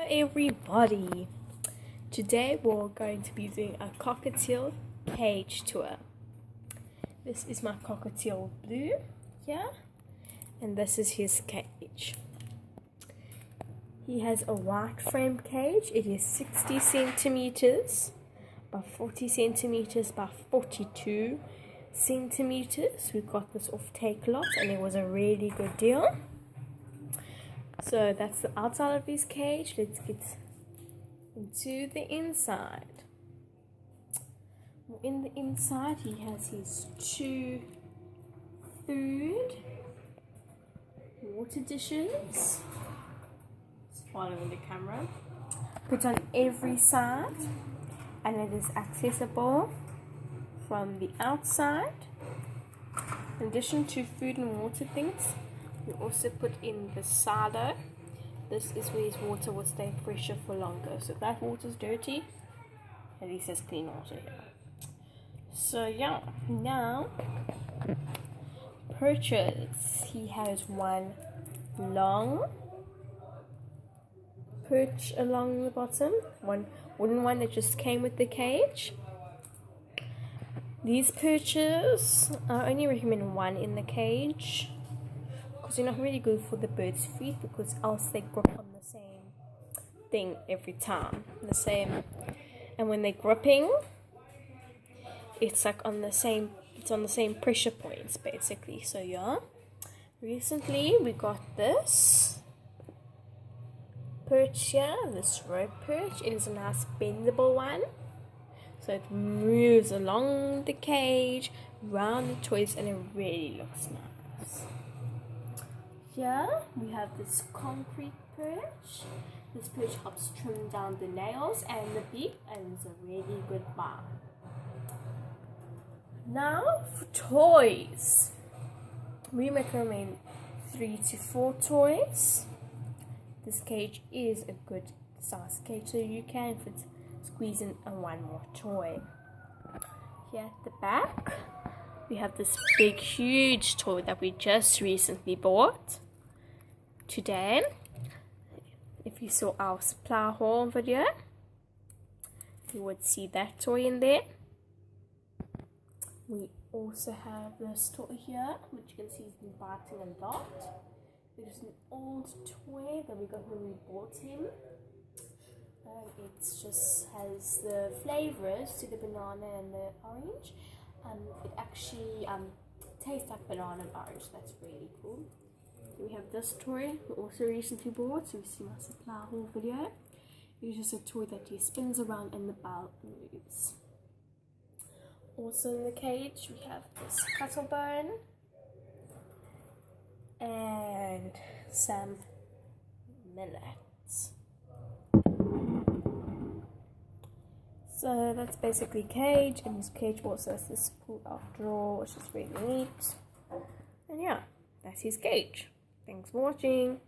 everybody, today we're going to be doing a cockatiel cage tour. This is my cockatiel Blue here, and this is his cage. He has a white frame cage. It is 60 centimeters by 40 centimeters by 42 centimeters. We got this off Takealot and it was a really good deal. So that's the outside of his cage. Let's get into the inside. In the inside, he has his 2 food water dishes. It's following the camera. Put on every side, and it is accessible from the outside. In addition to food and water things, we also put in the silo. This is where his water will stay fresher for longer. So if that water is dirty, at least there's clean water here. So yeah, now perches. He has one long perch along the bottom, one wooden one that just came with the cage. These perches, I only recommend one in the cage because they're not really good for the bird's feet, because else they grip on the same thing every time, and when they're gripping, it's like on the same pressure points basically. So yeah, recently we got this perch here, this rope perch. It is a nice bendable one, so it moves along the cage, around the toys, and it really looks nice. Here we have this concrete perch. This perch helps trim down the nails and the beak, and it's a really good buy. Now for toys, we recommend 3 to 4 toys. This cage is a good size cage, so you can squeeze in one more toy. Here at the back, we have this big, huge toy that we just recently bought today. If you saw our supply haul video, you would see that toy in there. We also have this toy here, which you can see he's been biting a lot. It is an old toy that we got when we bought him. It just has the flavors to the banana and the orange. It actually tastes like banana and orange. That's really cool. We have this toy we also recently bought, so you see my supply haul video. It's just a toy that he spins around and the bell moves. Also in the cage we have this cuttlebone and some millets. So that's basically cage, and this cage also has this pull-out drawer, which is really neat. And yeah, that's his cage. Thanks for watching.